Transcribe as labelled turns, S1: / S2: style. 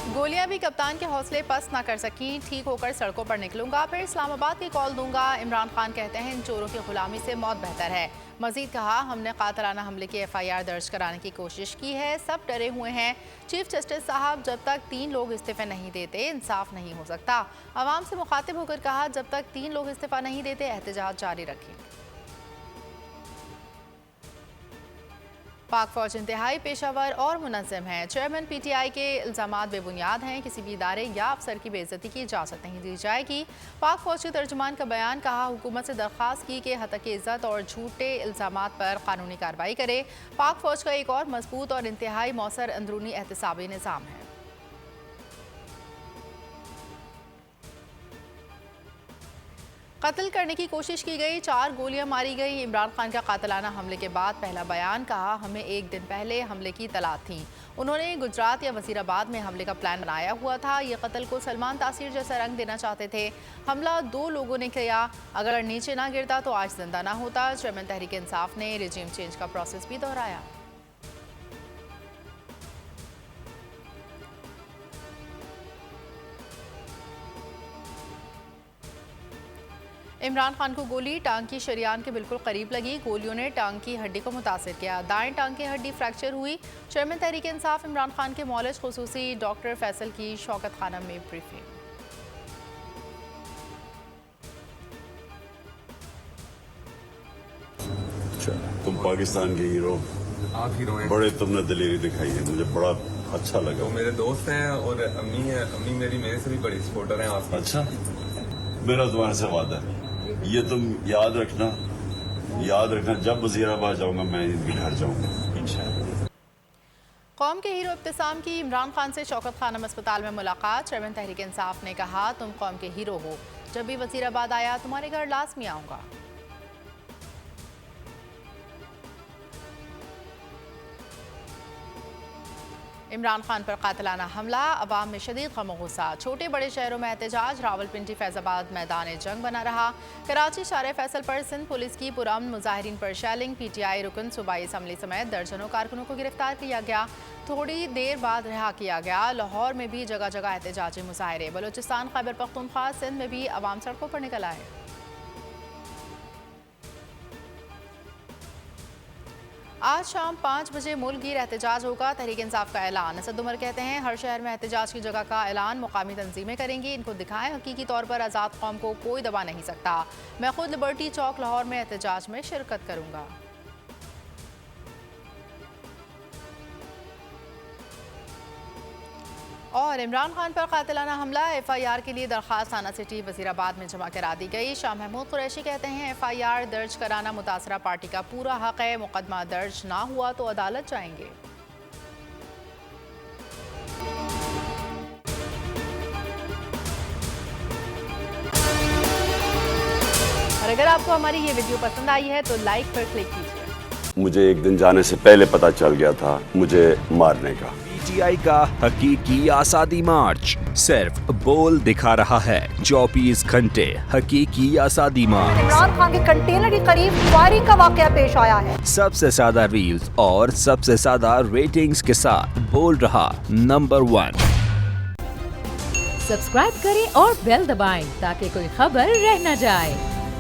S1: गोलियां भी कप्तान के हौसले पस्त न कर सकी, ठीक होकर सड़कों पर निकलूंगा, फिर इस्लामाबाद की कॉल दूंगा। इमरान खान कहते हैं इन चोरों की गुलामी से मौत बेहतर है। मजीद कहा, हमने कातलाना हमले की FIR दर्ज कराने की कोशिश की है, सब डरे हुए हैं। चीफ जस्टिस साहब, जब तक 3 लोग इस्तीफा नहीं देते इंसाफ नहीं हो सकता। आवाम से मुखातिब होकर कहा, जब तक 3 लोग इस्तीफा नहीं देते एहतजाज जारी रखें। पाक फौज इंतहाई पेशावर और मुनज़्ज़म है। चेयरमैन PTI के इल्ज़ामात बेबुनियाद हैं, किसी भी इदारे या अफसर की बेइज्जती की इजाज़त नहीं दी जाएगी। पाक फौज के तर्जुमान का बयान, कहा हुकूमत से दरख्वास्त की कि हतक इज़्ज़त और झूठे इल्ज़ामात पर कानूनी कार्रवाई करे। पाक फौज का एक और मजबूत और इंतहाई मौसर अंदरूनी एहतसाबी निज़ाम है। कत्ल करने की कोशिश की गई, 4 गोलियां मारी गई। इमरान खान का कातलाना हमले के बाद पहला बयान, कहा हमें 1 दिन पहले हमले की तलाह थी। उन्होंने गुजरात या वजीराबाद में हमले का प्लान बनाया हुआ था। ये कत्ल को सलमान तासीर जैसा रंग देना चाहते थे। हमला 2 लोगों ने किया, अगर नीचे ना गिरता तो आज जिंदा ना होता। चेयरमैन तहरीक इंसाफ ने रिजीम चेंज का प्रोसेस भी दोहराया। इमरान खान को गोली टांग की शरियान के बिल्कुल करीब लगी। गोलियों ने टांग की हड्डी को मुतासिर किया, दाएं टांग की हड्डी फ्रैक्चर हुई। चेयरमैन तहरीक इंसाफ इमरान खान के मौलिज खुसूसी डॉक्टर फैसल की शौकत खाना में ब्रीफिंग।
S2: तुम पाकिस्तान के हीरो,
S3: आप हीरो हैं।
S2: बड़े तुमने दिलेरी दिखाई है, मुझे बड़ा अच्छा लगा।
S3: तो मेरे दोस्त हैं और अम्मी है, अम्मी मेरे से भी बड़ी सपोर्टर हैं आपकी।
S2: अच्छा, मेरा तुम्हारे से वादा है, ये तुम याद रखना, जब वजीराबाद जाऊंगा मैं इनके घर जाऊंगा।
S1: कौम के हीरो इब्तिसाम की इमरान खान से शौकत खानम अस्पताल में मुलाकात। चेयरमैन तहरीक इंसाफ ने कहा, तुम कौम के हीरो हो, जब भी वजीराबाद आया तुम्हारे घर लाजमी आऊंगा। इमरान खान पर कातलाना हमला, अवाम में शदीद गम गुस्सा। छोटे बड़े शहरों में एहतजाज, रावलपिंडी फैजाबाद मैदान जंग बना रहा। कराची शारे फैसल पर सिंध पुलिस की पुरअमन मुजाहिरीन पर शेलिंग। PTI रुकन सूबाई असम्बली समेत दर्जनों कारकुनों को गिरफ्तार किया गया, थोड़ी देर बाद रिहा किया गया। लाहौर में भी जगह जगह एहतजाजी मुजाहरे। बलूचिस्तान, खैबर पख्तूनख्वा, सिंध में भी अवाम सड़कों पर निकल आए। आज शाम 5 बजे मुल्क गिर एहतजाज होगा, तहरीक इंसाफ का ऐलान। असद उमर कहते हैं हर शहर में एहतजाज की जगह का ऐलान मुकामी तंजीमें करेंगी, इनको दिखाएं हकीकी तौर पर आज़ाद कौम को कोई दबा नहीं सकता। मैं खुद लिबर्टी चौक लाहौर में एहतजाज में शिरकत करूंगा। और इमरान खान पर कातिलाना हमला, FIR के लिए दरख्वास्त थाना सिटी वजीराबाद में जमा करा दी गई। शाह महमूद कुरैशी कहते हैं FIR दर्ज कराना मुतासरा पार्टी का पूरा हक है, मुकदमा दर्ज ना हुआ तो अदालत जाएंगे। और अगर आपको हमारी ये वीडियो पसंद आई है तो लाइक पर क्लिक कीजिए।
S2: मुझे एक दिन जाने से पहले पता चल गया था मुझे मारने का।
S4: PTI का हकीकी आज़ादी मार्च सिर्फ बोल दिखा रहा है। 24 घंटे हकीकी आज़ादी मार्च।
S5: इमरान खान के कंटेनर के करीब फायरिंग का वाकया पेश आया है।
S4: सबसे ज्यादा रील्स और सबसे ज्यादा रेटिंग्स के साथ बोल रहा नंबर 1।
S6: सब्सक्राइब करें और बेल दबाएं ताकि कोई खबर रह न जाए।